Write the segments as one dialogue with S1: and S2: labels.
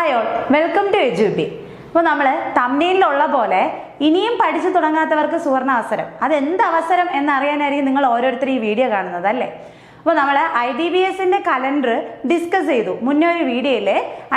S1: Hi all, welcome to Edubi. അപ്പോൾ നമ്മൾ തമ്മിലുള്ള പോലെ ഇനിയും പഠിച്ചു തുടങ്ങാത്തവർക്ക് സുവർണ അവസരം. അതെന്ത് അവസരം എന്നറിയാനായിരിക്കും നിങ്ങൾ ഓരോരുത്തരും ഈ വീഡിയോ കാണുന്നത് അല്ലേ? അപ്പോൾ നമ്മൾ IBBSന്റെ കലണ്ടർ ഡിസ്കസ് ചെയ്തു. മുന്നേ ഒരു വീഡിയോയിൽ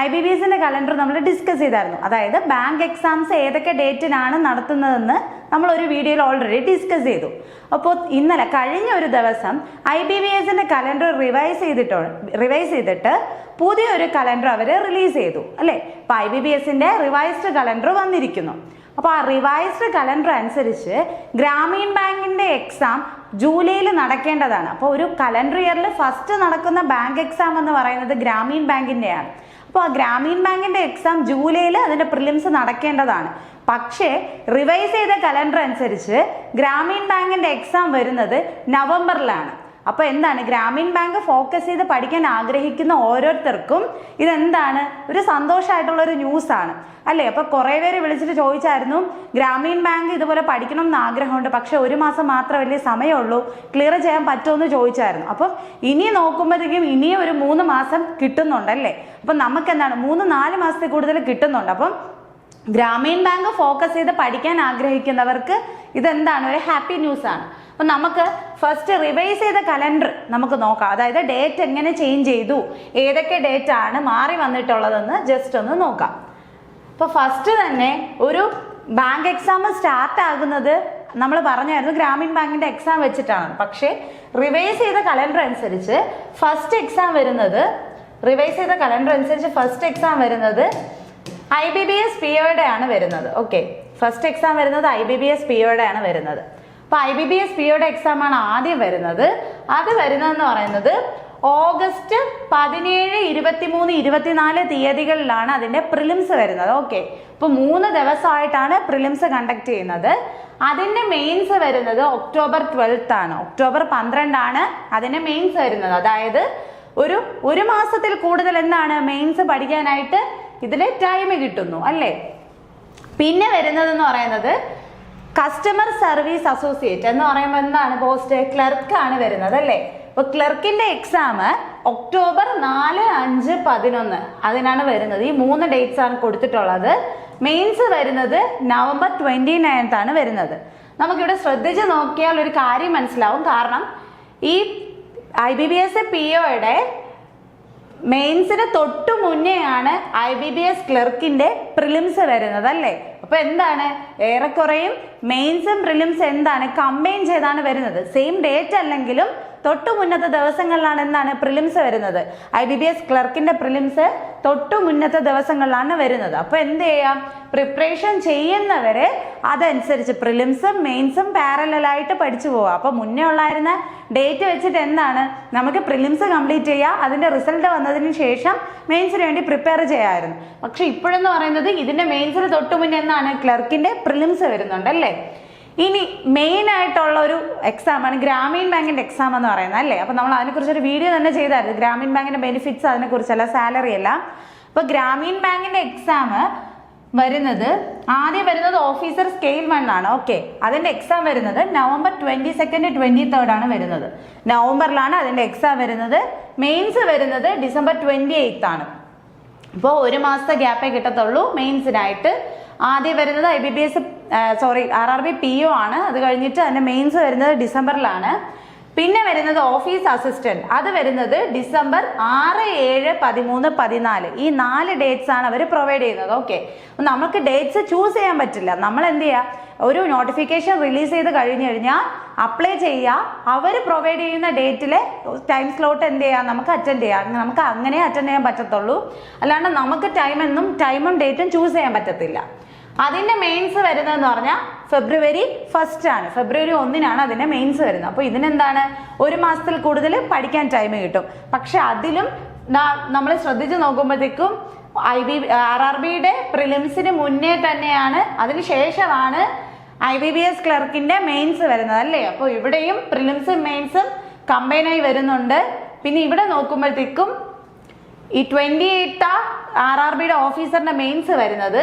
S1: IBBSന്റെ കലണ്ടർ നമ്മൾ ഡിസ്കസ് ചെയ്തായിരുന്നു. അതായത് ബാങ്ക് എക്സാംസ് ഏതൊക്കെ ഡേറ്റിനാണ് നടത്തുന്നതെന്ന് നമ്മൾ ഒരു വീഡിയോയിൽ ഓൾറെഡി ഡിസ്കസ് ചെയ്തു. അപ്പോൾ ഇന്നലെ കഴിഞ്ഞ ഒരു ദിവസം IBBSന്റെ കലണ്ടർ റിവൈസ് ചെയ്തിട്ട് പുതിയൊരു കലണ്ടർ അവർ റിലീസ് ചെയ്തു അല്ലേ? അപ്പോൾ IBBSന്റെ റിവൈസ്ഡ് കലണ്ടർ വന്നിരിക്കുന്നു. അപ്പോൾ ആ റിവൈസ്ഡ് കലണ്ടർ അനുസരിച്ച് ഗ്രാമീൺ ബാങ്കിന്റെ എക്സാം ജൂലൈയിൽ നടക്കേണ്ടതാണ്. അപ്പോൾ ഒരു കലണ്ടർ ഇയറിൽ ഫസ്റ്റ് നടക്കുന്ന ബാങ്ക് എക്സാം എന്ന് പറയുന്നത് ഗ്രാമീൺ ബാങ്കിന്റെയാണ്. അപ്പോൾ ആ ഗ്രാമീൺ ബാങ്കിന്റെ എക്സാം ജൂലൈയിൽ അതിന്റെ പ്രിലിംസ് നടക്കേണ്ടതാണ്. പക്ഷേ റിവൈസ് ചെയ്ത കലണ്ടർ അനുസരിച്ച് ഗ്രാമീൺ ബാങ്കിന്റെ എക്സാം വരുന്നത് നവംബറിലാണ്. അപ്പോൾ എന്താണ്, ഗ്രാമീൺ ബാങ്ക് ഫോക്കസ് ചെയ്ത് പഠിക്കാൻ ആഗ്രഹിക്കുന്ന ഓരോരുത്തർക്കും ഇതെന്താണ്, ഒരു സന്തോഷമായിട്ടുള്ള ഒരു ന്യൂസ് ആണ് അല്ലേ? അപ്പോൾ കുറേ പേര് വിളിച്ചിട്ട് ചോദിച്ചായിരുന്നു, ഗ്രാമീൺ ബാങ്ക് ഇതുപോലെ പഠിക്കണം എന്ന് ആഗ്രഹമുണ്ട്, പക്ഷെ ഒരു മാസം മാത്രമല്ലേ സമയമുള്ളൂ, ക്ലിയർ ചെയ്യാൻ പറ്റുമെന്ന് ചോദിച്ചായിരുന്നു. അപ്പം ഇനി നോക്കുമ്പോഴത്തേക്കും ഇനിയും ഒരു 3 മാസം കിട്ടുന്നുണ്ടല്ലേ? അപ്പം നമുക്ക് എന്താണ് 3-4 മാസത്തിൽ കൂടുതൽ കിട്ടുന്നുണ്ട്. അപ്പം ഗ്രാമീൺ ബാങ്ക് ഫോക്കസ് ചെയ്ത് പഠിക്കാൻ ആഗ്രഹിക്കുന്നവർക്ക് ഇതെന്താണ്, ഒരു ഹാപ്പി ന്യൂസ് ആണ്. അപ്പം നമുക്ക് ഫസ്റ്റ് റിവൈസ് ചെയ്ത കലണ്ടർ നമുക്ക് നോക്കാം. അതായത് ഡേറ്റ് എങ്ങനെ ചേഞ്ച് ചെയ്തു, ഏതൊക്കെ ഡേറ്റ് ആണ് മാറി വന്നിട്ടുള്ളതെന്ന് ജസ്റ്റ് ഒന്ന് നോക്കാം. അപ്പോൾ ഫസ്റ്റ് തന്നെ ഒരു ബാങ്ക് എക്സാം സ്റ്റാർട്ട് ആകുന്നത് നമ്മൾ പറഞ്ഞായിരുന്നു ഗ്രാമീൺ ബാങ്കിന്റെ എക്സാം വെച്ചിട്ടാണ്. പക്ഷേ റിവൈസ് ചെയ്ത കലണ്ടർ അനുസരിച്ച് ഫസ്റ്റ് എക്സാം വരുന്നത് IBBS POയുടെ ആണ് വരുന്നത്. ഓക്കെ, ഫസ്റ്റ് എക്സാം വരുന്നത് IBBS POയുടെ ആണ് വരുന്നത്. അപ്പോൾ IBBS POയുടെ എക്സാം ആണ് ആദ്യം വരുന്നത്. അത് വരുന്നതെന്ന് പറയുന്നത് ഓഗസ്റ്റ് 17, 23, 24 തീയതികളിലാണ് അതിന്റെ പ്രിലിംസ് വരുന്നത്. ഓക്കെ, അപ്പോൾ 3 ദിവസമായിട്ടാണ് പ്രിലിംസ് കണ്ടക്ട് ചെയ്യുന്നത്. അതിന്റെ മെയിൻസ് വരുന്നത് ഒക്ടോബർ 12 ആണ്. ഒക്ടോബർ 12 ആണ് അതിന്റെ മെയിൻസ് വരുന്നത്. അതായത് ഒരു മാസത്തിൽ കൂടുതൽ എന്താണ് മെയിൻസ് പഠിക്കാനായിട്ട് ഇതില് ടൈം കിട്ടുന്നു അല്ലേ? പിന്നെ വരുന്നതെന്ന് പറയുന്നത് കസ്റ്റമർ സർവീസ് അസോസിയേറ്റ് എന്ന് പറയുമ്പോൾ എന്താണ്, പോസ്റ്റ് ക്ലർക്ക് ആണ് വരുന്നത് അല്ലേ? അപ്പൊ ക്ലർക്കിന്റെ എക്സാം ഒക്ടോബർ 4, 5, 11 അതിനാണ് വരുന്നത്. ഈ 3 ഡേറ്റ്സ് ആണ് കൊടുത്തിട്ടുള്ളത്. മെയിൻസ് വരുന്നത് നവംബർ 29 ആണ് വരുന്നത്. നമുക്കിവിടെ ശ്രദ്ധിച്ച് നോക്കിയാൽ ഒരു കാര്യം മനസ്സിലാവും. കാരണം ഈ IBBS POയുടെ മെയിൻസിന് തൊട്ടു മുന്നെയാണ് IBBS ക്ലർക്കിന്റെ പ്രിലിംസ് വരുന്നത് അല്ലേ? അപ്പൊ എന്താണ്, ഏറെക്കുറെയും മെയിൻസും പ്രിലിംസ് എന്താണ് കമ്പൈൻ ചെയ്താണ് വരുന്നത്. സെയിം ഡേറ്റ് അല്ലെങ്കിലും തൊട്ടു മുന്നത്തെ ദിവസങ്ങളിലാണ് എന്താണ് പ്രിലിംസ് വരുന്നത്. IBBS ക്ലർക്കിന്റെ പ്രിലിംസ് തൊട്ടു മുന്നത്തെ ദിവസങ്ങളിലാണ് വരുന്നത്. അപ്പൊ എന്ത് ചെയ്യാം, പ്രിപ്പറേഷൻ ചെയ്യുന്നവര് അതനുസരിച്ച് പ്രിലിംസും മെയിൻസും പാരലായിട്ട് പഠിച്ചു പോവാം. അപ്പൊ മുന്നേ ഉള്ളായിരുന്ന ഡേറ്റ് വെച്ചിട്ട് എന്താണ്, നമുക്ക് പ്രിലിംസ് കംപ്ലീറ്റ് ചെയ്യാം, അതിന്റെ റിസൾട്ട് വന്നതിന് ശേഷം മെയിൻസിന് വേണ്ടി പ്രിപ്പയർ ചെയ്യാമായിരുന്നു. പക്ഷെ ഇപ്പോഴെന്ന് പറയുന്നത് ഇതിന്റെ മെയിൻസിന് തൊട്ടു മുന്നേ എന്താണ് ക്ലർക്കിന്റെ പ്രിലിംസ് വരുന്നുണ്ട് അല്ലേ? ഇനി മെയിൻ ആയിട്ടുള്ള ഒരു എക്സാം ആണ് ഗ്രാമീൺ ബാങ്കിന്റെ എക്സാം എന്ന് പറയുന്നത് അല്ലേ? അപ്പൊ നമ്മൾ അതിനെക്കുറിച്ചൊരു വീഡിയോ തന്നെ ചെയ്തായിരുന്നു, ഗ്രാമീൺ ബാങ്കിന്റെ ബെനിഫിറ്റ്സ് അതിനെ കുറിച്ചല്ല, സാലറി അല്ല. അപ്പൊ ഗ്രാമീൺ ബാങ്കിന്റെ എക്സാം ആദ്യം വരുന്നത് ഓഫീസർ സ്കെയിൽ 1 ആണ്. ഓക്കെ, അതിന്റെ എക്സാം വരുന്നത് നവംബർ 22, 23 ആണ് വരുന്നത്. നവംബറിലാണ് അതിന്റെ എക്സാം വരുന്നത്. മെയിൻസ് വരുന്നത് ഡിസംബർ 28 ആണ്. അപ്പോൾ 1 മാസത്തെ ഗ്യാപ്പേ കിട്ടത്തുള്ളൂ മെയിൻസിനായിട്ട്. ആദ്യം വരുന്നത് RRB PO ആണ്. അത് കഴിഞ്ഞിട്ട് അതിന്റെ മെയിൻസ് വരുന്നത് ഡിസംബറിലാണ്. പിന്നെ വരുന്നത് ഓഫീസ് അസിസ്റ്റന്റ്, അത് വരുന്നത് ഡിസംബർ 6, 7, 13, 14 ഈ 4 ഡേറ്റ്സ് ആണ് അവർ പ്രൊവൈഡ് ചെയ്യുന്നത്. ഓക്കെ, നമുക്ക് ഡേറ്റ്സ് ചൂസ് ചെയ്യാൻ പറ്റില്ല. നമ്മൾ എന്ത് ചെയ്യുക, ഒരു നോട്ടിഫിക്കേഷൻ റിലീസ് ചെയ്ത് കഴിഞ്ഞു കഴിഞ്ഞാൽ അപ്ലൈ ചെയ്യുക, അവർ പ്രൊവൈഡ് ചെയ്യുന്ന ഡേറ്റിലെ ടൈം സ്ലോട്ട് എന്ത് ചെയ്യാം, നമുക്ക് അറ്റൻഡ് ചെയ്യാം. നമുക്ക് അങ്ങനെ അറ്റൻഡ് ചെയ്യാൻ പറ്റത്തുള്ളൂ, അല്ലാണ്ട് നമുക്ക് ടൈമും ഡേറ്റും ചൂസ് ചെയ്യാൻ പറ്റത്തില്ല. അതിന്റെ മെയിൻസ് വരുന്നതെന്ന് പറഞ്ഞാൽ ഫെബ്രുവരി 1 ആണ്. ഫെബ്രുവരി 1 അതിന്റെ മെയിൻസ് വരുന്നത്. അപ്പോൾ ഇതിനെന്താണ്, 1 മാസത്തിൽ കൂടുതൽ പഠിക്കാൻ ടൈം കിട്ടും. പക്ഷെ അതിലും നമ്മൾ ശ്രദ്ധിച്ച് നോക്കുമ്പോഴത്തേക്കും RRBയുടെ പ്രിലിംസിന് മുന്നേ തന്നെയാണ്, അതിനുശേഷമാണ് IBBS ക്ലർക്കിന്റെ മെയിൻസ് വരുന്നത് അല്ലേ? അപ്പോൾ ഇവിടെയും പ്രിലിംസും മെയിൻസും കമ്പൈനായി വരുന്നുണ്ട്. പിന്നെ ഇവിടെ നോക്കുമ്പോഴത്തേക്കും ഈ 28 RRBയുടെ ഓഫീസറിന്റെ മെയിൻസ് വരുന്നത്.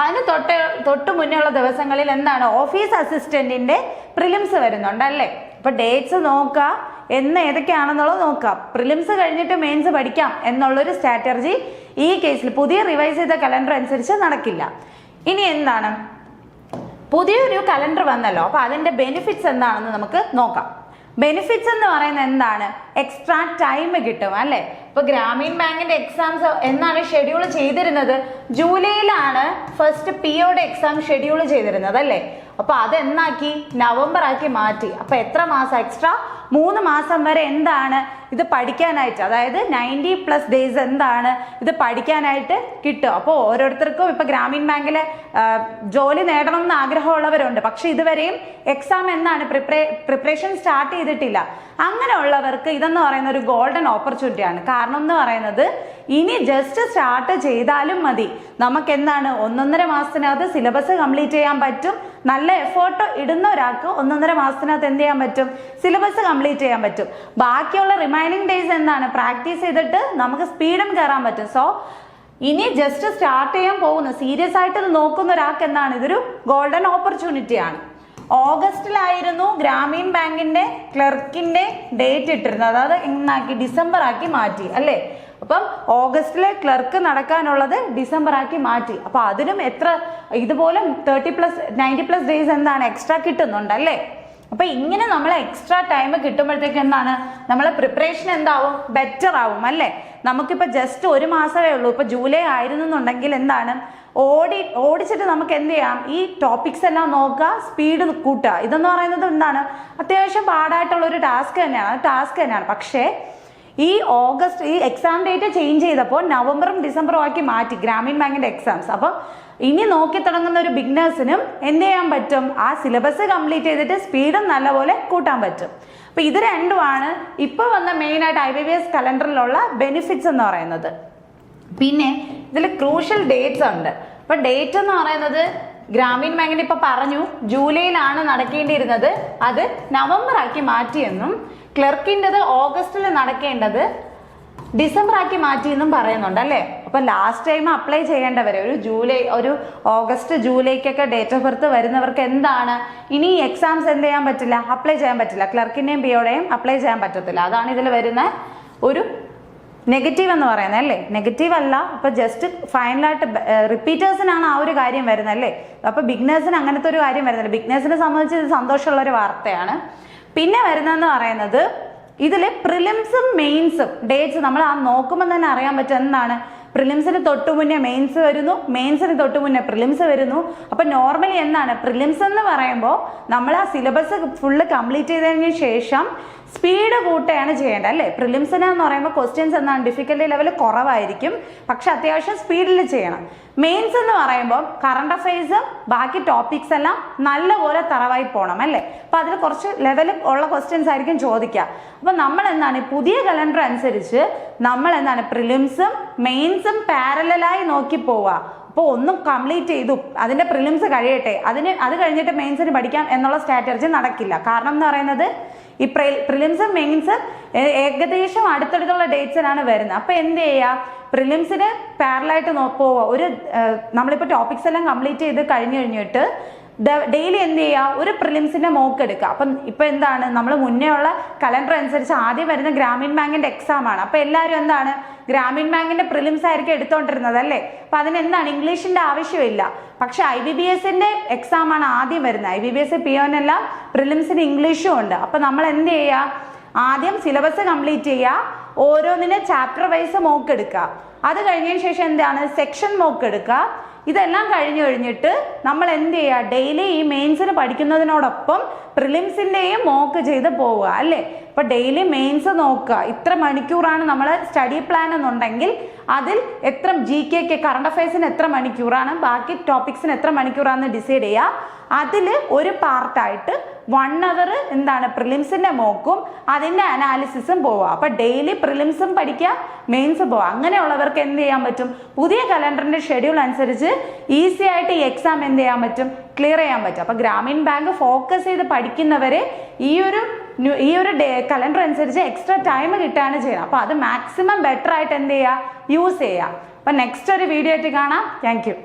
S1: അതിന് തൊട്ട് മുന്നേ ഉള്ള ദിവസങ്ങളിൽ എന്താണ് ഓഫീസ് അസിസ്റ്റന്റിന്റെ പ്രിലിംസ് വരുന്നുണ്ട് അല്ലേ? അപ്പൊ ഡേറ്റ്സ് നോക്കുക, എന്ന് ഏതൊക്കെയാണെന്നുള്ളത് നോക്കാം. പ്രിലിംസ് കഴിഞ്ഞിട്ട് മെയിൻസ് പഠിക്കാം എന്നുള്ളൊരു സ്ട്രാറ്റജി ഈ കേസിൽ പുതിയ റിവൈസ് ചെയ്ത കലണ്ടർ അനുസരിച്ച് നടക്കില്ല. ഇനി എന്താണ്, പുതിയൊരു കലണ്ടർ വന്നല്ലോ, അപ്പൊ അതിന്റെ ബെനിഫിറ്റ്സ് എന്താണെന്ന് നമുക്ക് നോക്കാം. ബെനിഫിറ്റ്സ് എന്ന് പറയുന്നത് എന്താണ്, എക്സ്ട്രാ ടൈം കിട്ടും അല്ലെ. ഇപ്പൊ ഗ്രാമീൺ ബാങ്കിന്റെ എക്സാംസ് എന്നാണ് ഷെഡ്യൂൾ ചെയ്തിരുന്നത്, ജൂലൈയിലാണ് ഫസ്റ്റ് പിഒയുടെ എക്സാം ഷെഡ്യൂൾ ചെയ്തിരുന്നത് അല്ലെ. അപ്പൊ അതെന്നാക്കി നവംബർ ആക്കി മാറ്റി. അപ്പൊ എത്ര മാസം എക്സ്ട്രാ, 3 മാസം വരെ എന്താണ് ഇത് പഠിക്കാനായിട്ട്, അതായത് 90+ ഡേയ്സ് എന്താണ് ഇത് പഠിക്കാനായിട്ട് കിട്ടും. അപ്പോൾ ഓരോരുത്തർക്കും ഇപ്പൊ ഗ്രാമീൺ ബാങ്കിലെ ജോലി നേടണം എന്ന് ആഗ്രഹമുള്ളവരുണ്ട്, പക്ഷെ ഇതുവരെയും എക്സാം എന്താണ് പ്രിപ്പറേഷൻ സ്റ്റാർട്ട് ചെയ്തിട്ടില്ല. അങ്ങനെയുള്ളവർക്ക് ഇതെന്ന് പറയുന്ന ഒരു ഗോൾഡൻ ഓപ്പർച്യൂണിറ്റിയാണ്. കാരണം എന്ന് പറയുന്നത് ഇനി ജസ്റ്റ് സ്റ്റാർട്ട് ചെയ്താലും മതി, നമുക്ക് എന്താണ് 1.5 മാസത്തിനകത്ത് സിലബസ് കംപ്ലീറ്റ് ചെയ്യാൻ പറ്റും. നല്ല എഫേർട്ട് ഇടുന്ന ഒരാൾക്ക് 1.5 മാസത്തിനകത്ത് എന്ത് ചെയ്യാൻ പറ്റും, സിലബസ് കംപ്ലീറ്റ് ചെയ്യാൻ പറ്റും. ബാക്കിയുള്ള റിമൈനിങ് ഡേയ്സ് എന്താണ് പ്രാക്ടീസ് ചെയ്തിട്ട് നമുക്ക് സ്പീഡും കയറാൻ പറ്റും. സോ ഇനി ജസ്റ്റ് സ്റ്റാർട്ട് ചെയ്യാൻ പോകുന്ന, സീരിയസ് ആയിട്ട് ഇത് നോക്കുന്ന ഒരാൾക്ക് എന്താണ് ഇതൊരു ഗോൾഡൻ ഓപ്പർച്യൂണിറ്റി ആണ്. ഓഗസ്റ്റിലായിരുന്നു ഗ്രാമീൺ ബാങ്കിന്റെ ക്ലർക്കിന്റെ ഡേറ്റ് ഇട്ടിരുന്നത്, അത് എന്നാക്കി ഡിസംബർ ആക്കി മാറ്റി അല്ലേ. അപ്പം ഓഗസ്റ്റിലെ ക്ലർക്ക് നടക്കാനുള്ളത് ഡിസംബർ ആക്കി മാറ്റി. അപ്പൊ അതിനും എത്ര ഇതുപോലെ 90+ ഡേയ്സ് എന്താണ് എക്സ്ട്രാ കിട്ടുന്നുണ്ട് അല്ലേ. അപ്പൊ ഇങ്ങനെ നമ്മളെ എക്സ്ട്രാ ടൈം കിട്ടുമ്പോഴത്തേക്ക് എന്താണ് നമ്മളെ പ്രിപ്പറേഷൻ എന്താവും, ബെറ്റർ ആവും അല്ലേ. നമുക്കിപ്പോ ജസ്റ്റ് 1 മാസമേ ഉള്ളൂ, ഇപ്പൊ ജൂലൈ ആയിരുന്നുണ്ടെങ്കിൽ എന്താണ് ഓടിച്ചിട്ട് നമുക്ക് എന്ത് ചെയ്യാം, ഈ ടോപ്പിക്സ് എല്ലാം നോക്കുക, സ്പീഡ് കൂട്ടുക. ഇതെന്ന് പറയുന്നത് എന്താണ് അത്യാവശ്യം പാടായിട്ടുള്ള ഒരു ടാസ്ക് തന്നെയാണ്. പക്ഷേ ഈ എക്സാം ഡേറ്റ് ചേഞ്ച് ചെയ്തപ്പോൾ നവംബറും ഡിസംബറും ആക്കി മാറ്റി ഗ്രാമീൺ ബാങ്കിന്റെ എക്സാംസ്. അപ്പൊ ഇനി നോക്കി തുടങ്ങുന്ന ഒരു ബിഗിനേഴ്സിനും എന്ത് ചെയ്യാൻ പറ്റും, ആ സിലബസ് കംപ്ലീറ്റ് ചെയ്തിട്ട് സ്പീഡും നല്ലപോലെ കൂട്ടാൻ പറ്റും. അപ്പൊ ഇത് രണ്ടുമാണ് ഇപ്പൊ വന്ന മെയിൻ ആയിട്ട് IBBS കലണ്ടറിലുള്ള ബെനിഫിറ്റ്സ് എന്ന് പറയുന്നത്. പിന്നെ ഇതിൽ ക്രൂഷ്യൽ ഡേറ്റ്സ് ഉണ്ട്. ഇപ്പൊ ഡേറ്റ് എന്ന് പറയുന്നത് ഗ്രാമീൺ ബാങ്കിന് ഇപ്പൊ പറഞ്ഞു ജൂലൈയിലാണ് നടക്കേണ്ടിയിരുന്നത്, അത് നവംബർ ആക്കി മാറ്റിയെന്നും ക്ലർക്കിൻ്റെത് ഓഗസ്റ്റിൽ നടക്കേണ്ടത് ഡിസംബർ ആക്കി മാറ്റിയെന്നും പറയുന്നുണ്ട് അല്ലേ. അപ്പൊ ലാസ്റ്റ് ടൈം അപ്ലൈ ചെയ്യേണ്ടവരെ ഒരു ഓഗസ്റ്റ് ജൂലൈക്കൊക്കെ ഡേറ്റ് ഓഫ് ബർത്ത് വരുന്നവർക്ക് എന്താണ് ഇനി എക്സാംസ് എന്ത് ചെയ്യാൻ പറ്റില്ല, അപ്ലൈ ചെയ്യാൻ പറ്റില്ല. ക്ലർക്കിന്റെയും പിഒയുടെയും അപ്ലൈ ചെയ്യാൻ പറ്റത്തില്ല. അതാണ് ഇതിൽ വരുന്ന ഒരു നെഗറ്റീവ് എന്ന് പറയുന്നത് അല്ലേ. നെഗറ്റീവ് അല്ല, ഇപ്പൊ ജസ്റ്റ് ഫൈനലായിട്ട് റിപ്പീറ്റേഴ്സിനാണ് ആ ഒരു കാര്യം വരുന്നത് അല്ലേ. അപ്പൊ ബിഗ്നേഴ്സിന് അങ്ങനത്തെ ഒരു കാര്യം വരുന്നില്ല. ബിഗ്നേഴ്സിനെ സംബന്ധിച്ച് ഇത് സന്തോഷമുള്ള ഒരു വാർത്തയാണ്. പിന്നെ വരുന്നതെന്ന് പറയുന്നത് ഇതില് പ്രിലിംസും മെയിൻസും ഡേറ്റ്സ് നമ്മൾ നോക്കുമ്പോൾ തന്നെ അറിയാൻ പറ്റും എന്താണ്, പ്രിലിംസിന് തൊട്ടു മുന്നേ മെയിൻസ് വരുന്നു, മെയിൻസിന് തൊട്ടു മുന്നേ പ്രിലിംസ് വരുന്നു. അപ്പൊ നോർമലി എന്താണ് പ്രിലിംസ് എന്ന് പറയുമ്പോൾ നമ്മൾ ആ സിലബസ് ഫുള്ള് കംപ്ലീറ്റ് ചെയ്തതിന് ശേഷം സ്പീഡ് കൂട്ടുകയാണ് ചെയ്യേണ്ടത് അല്ലേ. പ്രിലിംസിന് എന്ന് പറയുമ്പോൾ ക്വസ്റ്റ്യൻസ് എന്താണ് ഡിഫിക്കൽട്ടി ലെവൽ കുറവായിരിക്കും, പക്ഷെ അത്യാവശ്യം സ്പീഡിൽ ചെയ്യണം. മെയിൻസ് എന്ന് പറയുമ്പോൾ കറണ്ട് അഫയേഴ്സും ബാക്കി ടോപ്പിക്സ് എല്ലാം നല്ലപോലെ തറവായി പോകണം അല്ലേ. അപ്പൊ അതിൽ കുറച്ച് ലെവൽ ഉള്ള ക്വസ്റ്റ്യൻസ് ആയിരിക്കും ചോദിക്കുക. അപ്പൊ നമ്മൾ എന്താണ് പുതിയ കലണ്ടർ അനുസരിച്ച് നമ്മൾ എന്താണ് പ്രിലിംസും മെയിൻസും പാരലായി നോക്കി പോവുക. അപ്പോൾ ഒന്നും കംപ്ലീറ്റ് ചെയ്തു, അതിന്റെ പ്രിലിംസ് കഴിയട്ടെ, അത് കഴിഞ്ഞിട്ട് മെയിൻസിന് പഠിക്കാം എന്നുള്ള സ്ട്രാറ്റജി നടക്കില്ല. കാരണം എന്ന് പറയുന്നത് ഈ പ്രിലിംസും മെയിൻസും ഏകദേശം അടുത്തടുത്തുള്ള ഡേറ്റ്സിനാണ് വരുന്നത്. അപ്പൊ എന്ത് ചെയ്യുക, പ്രിലിംസിന് പാരലായിട്ട് പോവുക. നമ്മളിപ്പോൾ ടോപ്പിക്സ് എല്ലാം കംപ്ലീറ്റ് ചെയ്ത് കഴിഞ്ഞിട്ട് ഡെയിലി എന്ത് ചെയ്യുക, ഒരു പ്രിലിംസിന്റെ മോക്ക് എടുക്കുക. അപ്പം ഇപ്പൊ എന്താണ് നമ്മൾ മുന്നേ ഉള്ള കലണ്ടർ അനുസരിച്ച് ആദ്യം വരുന്ന ഗ്രാമീൺ ബാങ്കിന്റെ എക്സാം ആണ്. അപ്പൊ എല്ലാവരും എന്താണ് ഗ്രാമീൺ ബാങ്കിന്റെ പ്രിലിംസ് ആയിരിക്കും എടുത്തോണ്ടിരുന്നത് അല്ലേ. അപ്പൊ അതിന് എന്താണ് ഇംഗ്ലീഷിന്റെ ആവശ്യമില്ല. പക്ഷെ IBBSന്റെ എക്സാം ആണ് ആദ്യം വരുന്നത്. IBBS പിഒനെല്ലാം പ്രിലിംസിന് ഇംഗ്ലീഷും ഉണ്ട്. അപ്പൊ നമ്മൾ എന്ത് ചെയ്യുക, ആദ്യം സിലബസ് കംപ്ലീറ്റ് ചെയ്യുക, ഓരോന്നിനെ ചാപ്റ്റർ വൈസ് മോക്ക് എടുക്കുക. അത് കഴിഞ്ഞതിന് ശേഷം എന്താണ് സെക്ഷൻ മോക്ക് എടുക്കുക. ഇതെല്ലാം കഴിഞ്ഞിട്ട് നമ്മൾ എന്ത് ചെയ്യുക, ഡെയിലി ഈ മെയിൻസിന് പഠിക്കുന്നതിനോടൊപ്പം പ്രിലിംസിന്റെയും മോക്ക് ചെയ്ത് പോവുക അല്ലേ. അപ്പൊ ഡെയിലി മെയിൻസ് നോക്കുക, ഇത്ര മണിക്കൂറാണ് നമ്മൾ സ്റ്റഡി പ്ലാൻ എന്നുണ്ടെങ്കിൽ അതിൽ എത്ര GK കറണ്ട് അഫയേഴ്സിന് എത്ര മണിക്കൂറാണ്, ബാക്കി ടോപ്പിക്സിന് എത്ര മണിക്കൂറാണെന്ന് ഡിസൈഡ് ചെയ്യുക. അതിൽ ഒരു പാർട്ടായിട്ട് 1 അവർ എന്താണ് പ്രിലിംസിന്റെ മോക്കും അതിന്റെ അനാലിസിസും പോവുക. അപ്പൊ ഡെയിലി പ്രിലിംസും പഠിക്കുക, മെയിൻസും പോവുക. അങ്ങനെയുള്ളവർക്ക് എന്ത് ചെയ്യാൻ പറ്റും, പുതിയ കലണ്ടറിന്റെ ഷെഡ്യൂൾ അനുസരിച്ച് ഈസി ആയിട്ട് ഈ എക്സാം എന്ത് ചെയ്യാൻ പറ്റും, ക്ലിയർ ചെയ്യാൻ പറ്റും. അപ്പൊ ഗ്രാമീൺ ബാങ്ക് ഫോക്കസ് ചെയ്ത് പഠിക്കുന്നവരെ ഈ ഒരു കലണ്ടർ അനുസരിച്ച് എക്സ്ട്രാ ടൈം കിട്ടുകയാണ് ചെയ്യുന്നത്. അപ്പൊ അത് മാക്സിമം ബെറ്റർ ആയിട്ട് എന്ത് ചെയ്യുക, യൂസ് ചെയ്യുക. അപ്പൊ നെക്സ്റ്റ് ഒരു വീഡിയോ ആയിട്ട് കാണാം. Thank you.